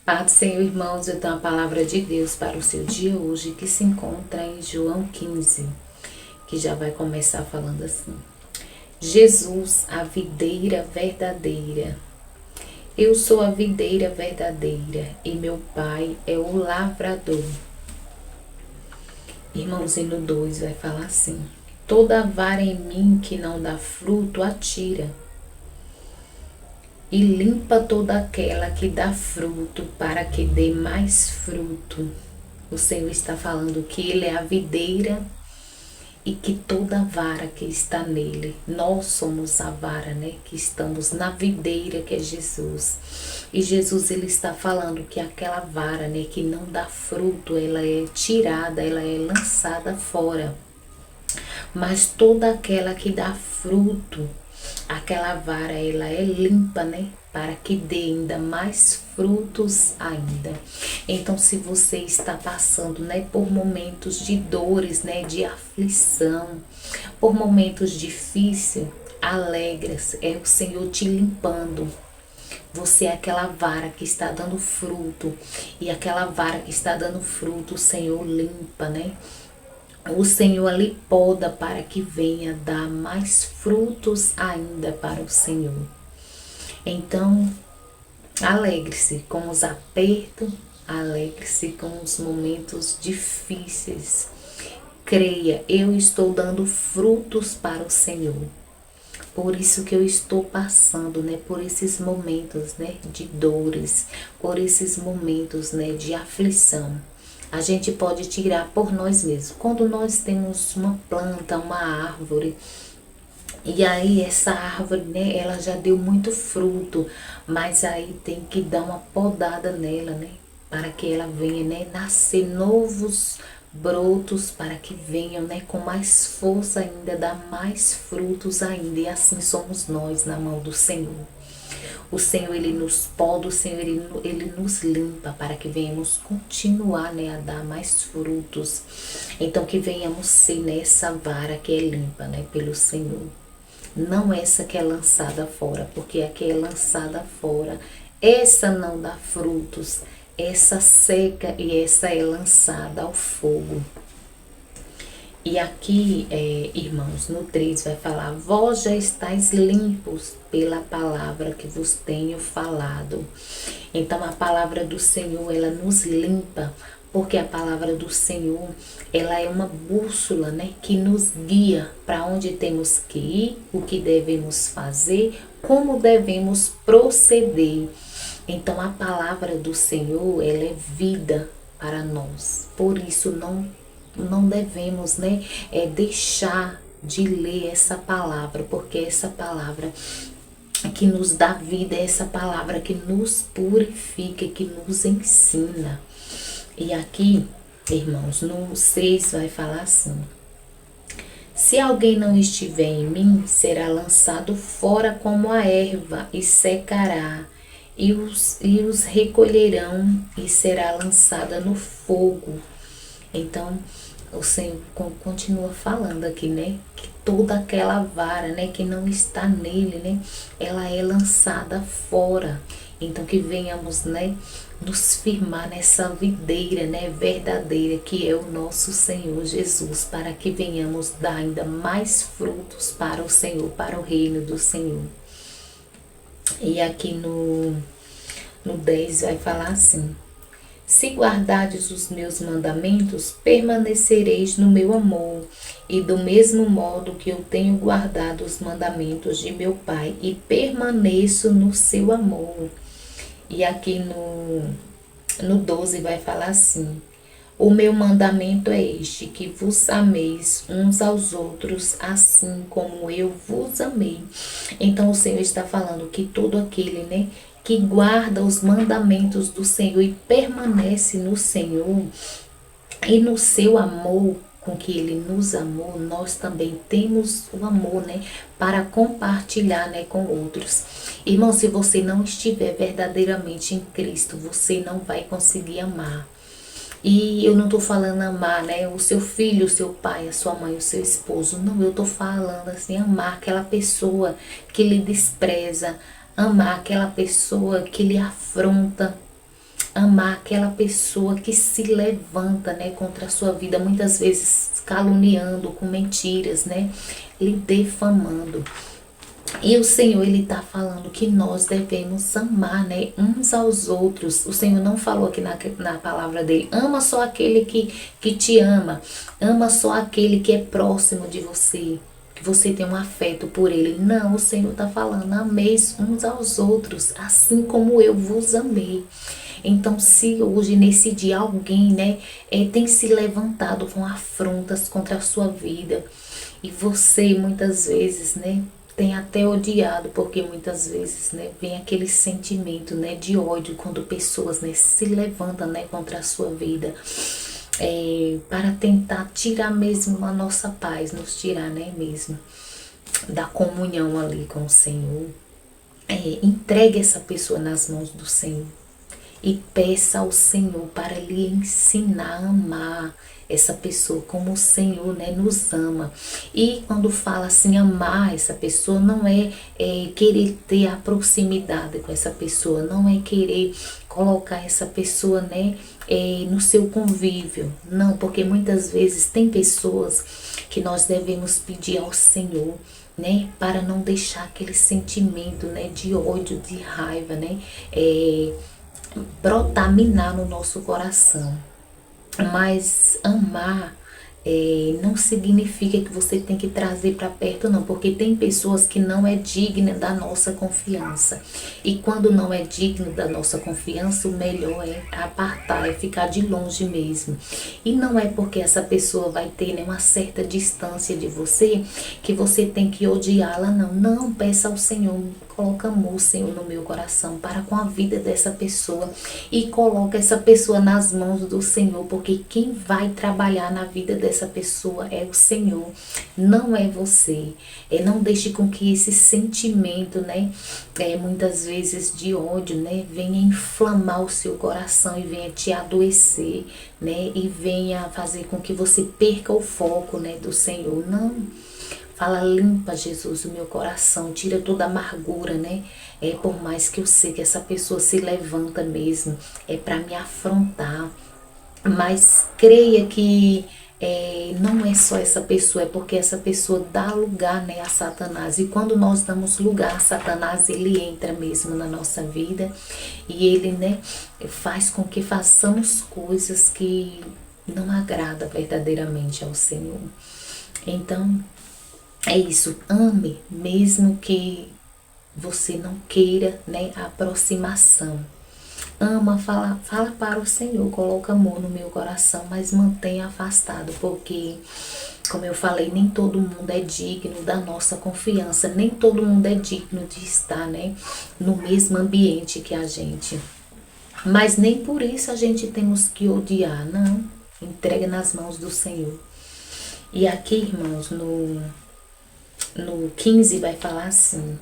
Paz do Senhor, irmãos, eu tenho a palavra de Deus para o seu dia hoje, que se encontra em João 15, que já vai começar falando assim. Jesus, a videira verdadeira. Eu sou a videira verdadeira e meu pai é o lavrador. Irmãos, e no 2 vai falar assim. Toda vara em mim que não dá fruto, atira. E limpa toda aquela que dá fruto, para que dê mais fruto. O Senhor está falando que Ele é a videira e que toda vara que está nele, nós somos a vara, né? Que estamos na videira que é Jesus. E Jesus, Ele está falando que aquela vara, né? Que não dá fruto, ela é tirada, ela é lançada fora. Mas toda aquela que dá fruto, aquela vara, ela é limpa, né? Para que dê ainda mais frutos ainda. Então, se você está passando, né, por momentos de dores, né, de aflição, por momentos difíceis, alegre-se, é o Senhor te limpando. Você é aquela vara que está dando fruto, e aquela vara que está dando fruto, o Senhor limpa, né? O Senhor ali poda para que venha dar mais frutos ainda para o Senhor. Então, alegre-se com os apertos, alegre-se com os momentos difíceis. Creia, eu estou dando frutos para o Senhor. Por isso que eu estou passando, né, por esses momentos, né, de dores, por esses momentos, né, de aflição. A gente pode tirar por nós mesmos. Quando nós temos uma planta, uma árvore, e aí essa árvore, né, ela já deu muito fruto, mas aí tem que dar uma podada nela, né, para que ela venha, né, nascer novos brotos, para que venham, né, com mais força ainda, dar mais frutos ainda. E assim somos nós na mão do Senhor. O Senhor, Ele nos poda, o Senhor, Ele nos limpa para que venhamos continuar, né, a dar mais frutos. Então, que venhamos ser nessa vara que é limpa, né, pelo Senhor. Não essa que é lançada fora, porque a que é lançada fora, essa não dá frutos, essa seca e essa é lançada ao fogo. E aqui, irmãos, no 3 vai falar, vós já estáis limpos pela palavra que vos tenho falado. Então, a palavra do Senhor, ela nos limpa, porque a palavra do Senhor, ela é uma bússola, né, que nos guia para onde temos que ir, o que devemos fazer, como devemos proceder. Então, a palavra do Senhor, ela é vida para nós. Por isso, não devemos, né, deixar de ler essa palavra, porque essa palavra que nos dá vida, é essa palavra que nos purifica, que nos ensina. E aqui, irmãos, no 6 vai falar assim: se alguém não estiver em mim, será lançado fora como a erva e secará, e os recolherão e será lançada no fogo. Então, o Senhor continua falando aqui, né? Que toda aquela vara, né, que não está nele, né, ela é lançada fora. Então, que venhamos, né, nos firmar nessa videira, né, verdadeira, que é o nosso Senhor Jesus, para que venhamos dar ainda mais frutos para o Senhor, para o reino do Senhor. E aqui no 10 vai falar assim: se guardardes os meus mandamentos, permanecereis no meu amor, e do mesmo modo que eu tenho guardado os mandamentos de meu Pai, e permaneço no seu amor. E aqui no 12 vai falar assim: o meu mandamento é este, que vos ameis uns aos outros, assim como eu vos amei. Então, o Senhor está falando que todo aquele, né, que guarda os mandamentos do Senhor e permanece no Senhor e no seu amor, com que Ele nos amou, nós também temos o amor, né, para compartilhar, né, com outros. Irmão, se você não estiver verdadeiramente em Cristo, você não vai conseguir amar. E eu não estou falando amar, né, o seu filho, o seu pai, a sua mãe, o seu esposo. Não, eu estou falando assim, amar aquela pessoa que lhe despreza, amar aquela pessoa que lhe afronta, amar aquela pessoa que se levanta, né, contra a sua vida, muitas vezes caluniando, com mentiras, né, lhe defamando. E o Senhor, Ele está falando que nós devemos amar, né, uns aos outros. O Senhor não falou aqui na palavra dele, ama só aquele que te ama só aquele que é próximo de você, que você tem um afeto por ele. Não, o Senhor está falando, ameis uns aos outros, assim como eu vos amei. Então, se hoje, nesse dia, alguém, né, tem se levantado com afrontas contra a sua vida, e você, muitas vezes, né, tem até odiado, porque muitas vezes, né, vem aquele sentimento, né, de ódio quando pessoas, né, se levantam, né, contra a sua vida, para tentar tirar mesmo a nossa paz, nos tirar, né, mesmo da comunhão ali com o Senhor. Entregue essa pessoa nas mãos do Senhor e peça ao Senhor para lhe ensinar a amar essa pessoa como o Senhor, né, nos ama. E quando fala assim, amar essa pessoa, não é querer ter a proximidade com essa pessoa, não é querer colocar essa pessoa, né, no seu convívio. Não, porque muitas vezes tem pessoas que nós devemos pedir ao Senhor, né, para não deixar aquele sentimento, né, de ódio, de raiva, né, brotar, minar no nosso coração. Mas amar não significa que você tem que trazer para perto, não, porque tem pessoas que não é digna da nossa confiança. E quando não é digno da nossa confiança, o melhor é apartar, é ficar de longe mesmo. E não é porque essa pessoa vai ter, né, uma certa distância de você que você tem que odiá-la, não. Não, peça ao Senhor, coloca amor, Senhor, no meu coração, para com a vida dessa pessoa e coloca essa pessoa nas mãos do Senhor, porque quem vai trabalhar na vida dessa pessoa é o Senhor, não é você. Não deixe com que esse sentimento, né, muitas vezes de ódio, né, venha inflamar o seu coração e venha te adoecer, né, e venha fazer com que você perca o foco, né, do Senhor. Não. Fala, limpa, Jesus, o meu coração, tira toda a amargura, né? Por mais que eu sei que essa pessoa se levanta mesmo, para me afrontar. Mas creia que não é só essa pessoa, é porque essa pessoa dá lugar, né, a Satanás. E quando nós damos lugar a Satanás, ele entra mesmo na nossa vida e ele, né, faz com que façamos coisas que não agrada verdadeiramente ao Senhor. Então, é isso, ame, mesmo que você não queira, né, a aproximação. Ama, fala para o Senhor, coloca amor no meu coração, mas mantenha afastado, porque, como eu falei, nem todo mundo é digno da nossa confiança, nem todo mundo é digno de estar, né, no mesmo ambiente que a gente. Mas nem por isso a gente temos que odiar, não. Entrega nas mãos do Senhor. E aqui, irmãos, no 15 vai falar assim: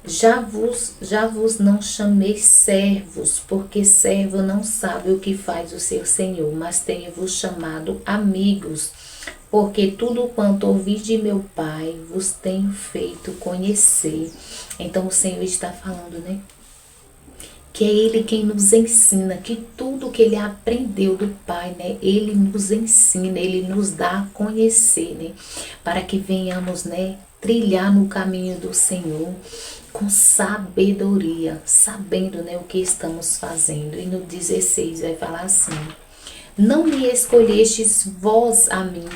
já vos não chamei servos, porque servo não sabe o que faz o seu senhor, mas tenho-vos chamado amigos, porque tudo quanto ouvi de meu Pai vos tenho feito conhecer. Então o Senhor está falando, né, que é Ele quem nos ensina, que tudo que Ele aprendeu do Pai, né, Ele nos ensina, Ele nos dá a conhecer, né, para que venhamos, né, trilhar no caminho do Senhor com sabedoria, sabendo, né, o que estamos fazendo. E no 16 vai falar assim: não me escolhestes vós a mim,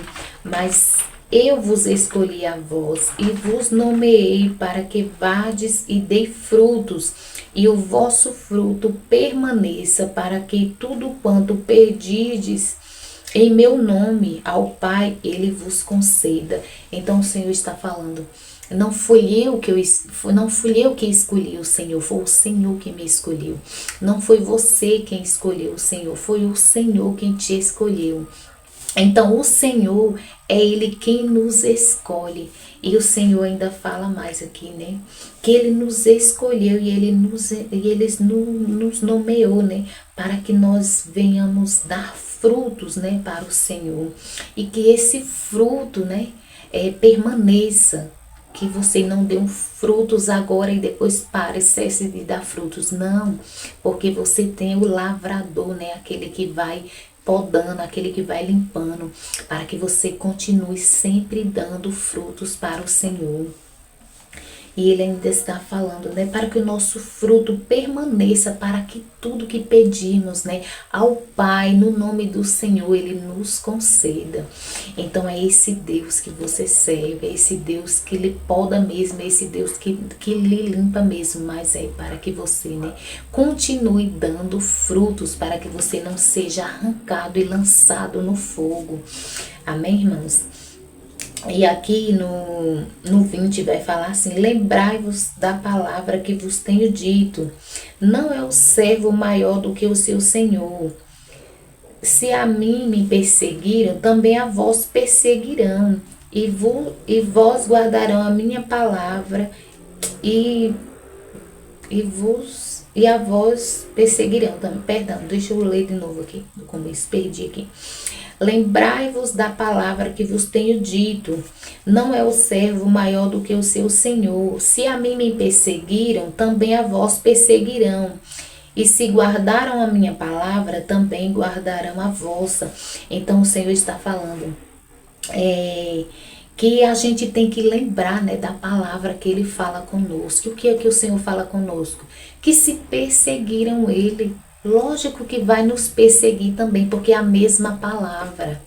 mas eu vos escolhi a vós e vos nomeei para que vades e dei frutos, e o vosso fruto permaneça, para que tudo quanto pedirdes em meu nome ao Pai, Ele vos conceda. Então o Senhor está falando: não fui eu que escolhi o Senhor, foi o Senhor que me escolheu. Não foi você quem escolheu o Senhor, foi o Senhor quem te escolheu. Então o Senhor é Ele quem nos escolhe. E o Senhor ainda fala mais aqui, né? Que Ele nos escolheu e Ele nos nomeou, né? Para que nós venhamos dar frutos, né? Para o Senhor. E que esse fruto, né? Permaneça. que você não dê frutos agora e depois pare, cesse de dar frutos. Não, porque você tem o lavrador, né? Aquele que vai podando, aquele que vai limpando, para que você continue sempre dando frutos para o Senhor. E ele ainda está falando, né, para que o nosso fruto permaneça, para que tudo que pedimos, né, ao Pai, no nome do Senhor, ele nos conceda. Então é esse Deus que você serve, é esse Deus que lhe poda mesmo, é esse Deus que lhe limpa mesmo, mas é para que você, né, continue dando frutos, para que você não seja arrancado e lançado no fogo. Amém, irmãos? E aqui no 20 vai falar assim: lembrai-vos da palavra que vos tenho dito, não é o servo maior do que o seu senhor. Se a mim me perseguiram, também a vós perseguirão, e vós guardarão a minha palavra, e, e a vós perseguirão também. Perdão, deixa eu ler de novo aqui, no começo, perdi aqui. Lembrai-vos da palavra que vos tenho dito, não é o servo maior do que o seu senhor. Se a mim me perseguiram, também a vós perseguirão. E se guardaram a minha palavra, também guardarão a vossa. Então o Senhor está falando que a gente tem que lembrar, né, da palavra que ele fala conosco. O que é que o Senhor fala conosco? Que se perseguiram ele, lógico que vai nos perseguir também, porque é a mesma palavra.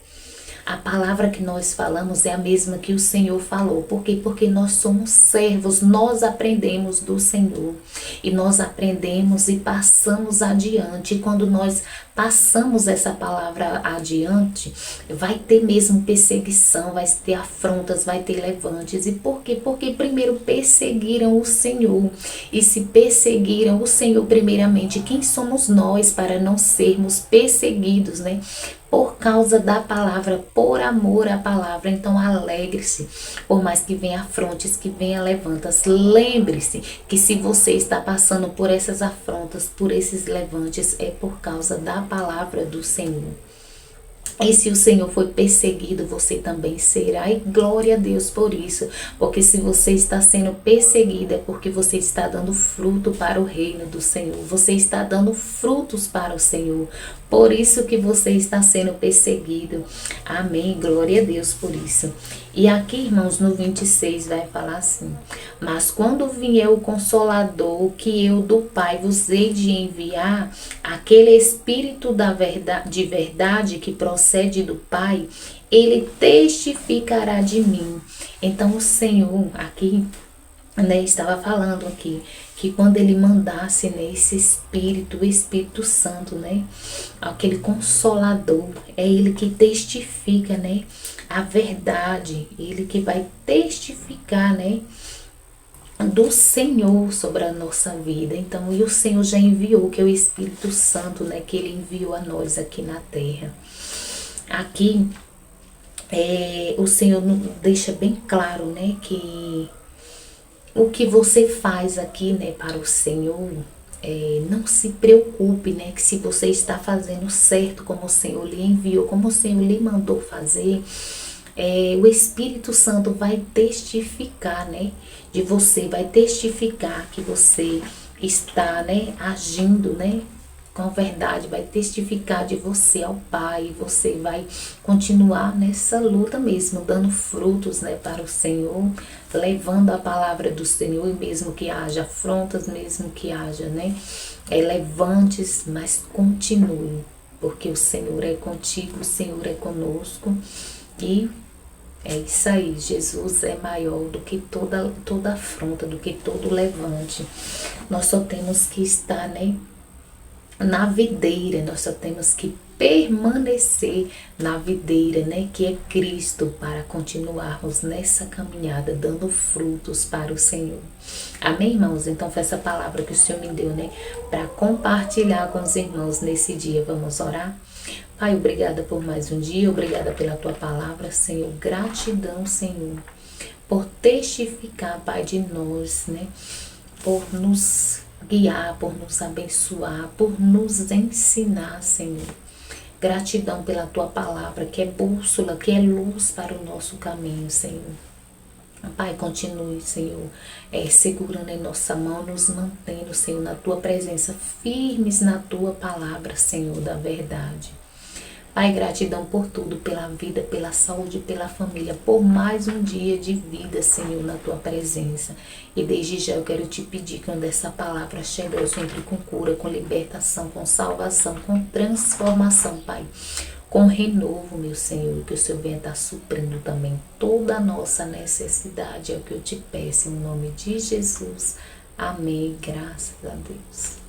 A palavra que nós falamos é a mesma que o Senhor falou. Por quê? Porque nós somos servos, nós aprendemos do Senhor. E nós aprendemos e passamos adiante. E quando nós passamos essa palavra adiante, vai ter mesmo perseguição, vai ter afrontas, vai ter levantes. E por quê? Porque primeiro perseguiram o Senhor. E se perseguiram o Senhor primeiramente, quem somos nós para não sermos perseguidos, né? Por causa da palavra, por amor à palavra. Então alegre-se, por mais que venha afrontes, que venha levantas. Lembre-se que se você está passando por essas afrontas, por esses levantes, é por causa da palavra do Senhor. E se o Senhor foi perseguido, você também será. E glória a Deus por isso. Porque se você está sendo perseguido, é porque você está dando fruto para o reino do Senhor. Você está dando frutos para o Senhor. Por isso que você está sendo perseguido. Amém. Glória a Deus por isso. E aqui, irmãos, no 26 vai falar assim: mas quando vier o Consolador, que eu do Pai vos hei de enviar, aquele Espírito de verdade que procede do Pai, ele testificará de mim. Então o Senhor aqui, né, estava falando aqui que quando ele mandasse, né, esse Espírito, o Espírito Santo, né, aquele Consolador, é ele que testifica, né, a verdade, ele que vai testificar, né, do Senhor sobre a nossa vida. Então, e o Senhor já enviou, que é o Espírito Santo, né, que ele enviou a nós aqui na terra. Aqui, o Senhor deixa bem claro, né, que o que você faz aqui, né, para o Senhor, não se preocupe, né, que se você está fazendo certo como o Senhor lhe enviou, como o Senhor lhe mandou fazer, o Espírito Santo vai testificar, né, de você, vai testificar que você está, né, agindo, né, com verdade, vai testificar de você ao Pai, e você vai continuar nessa luta mesmo, dando frutos, né, para o Senhor, levando a palavra do Senhor, e mesmo que haja afrontas, mesmo que haja, né, levantes, mas continue, porque o Senhor é contigo, o Senhor é conosco, e é isso aí. Jesus é maior do que toda afronta, do que todo levante. Nós só temos que estar, né, na videira, nós só temos que permanecer na videira, né, que é Cristo, para continuarmos nessa caminhada, dando frutos para o Senhor. Amém, irmãos? Então foi essa palavra que o Senhor me deu, né, para compartilhar com os irmãos nesse dia. Vamos orar? Pai, obrigada por mais um dia, obrigada pela tua palavra, Senhor. Gratidão, Senhor, por testificar, Pai, de nós, né, por nos guiar, por nos abençoar, por nos ensinar, Senhor. Gratidão pela tua palavra, que é bússola, que é luz para o nosso caminho, Senhor. Pai, continue, Senhor, segurando em nossa mão, nos mantendo, Senhor, na Tua presença, firmes na Tua palavra, Senhor, da verdade. Pai, gratidão por tudo, pela vida, pela saúde, pela família, por mais um dia de vida, Senhor, na Tua presença. E desde já eu quero te pedir que onde essa palavra chegar, eu sempre com cura, com libertação, com salvação, com transformação, Pai. Com renovo, meu Senhor, que o Senhor venha estar suprindo também toda a nossa necessidade. É o que eu te peço, em nome de Jesus. Amém. Graças a Deus.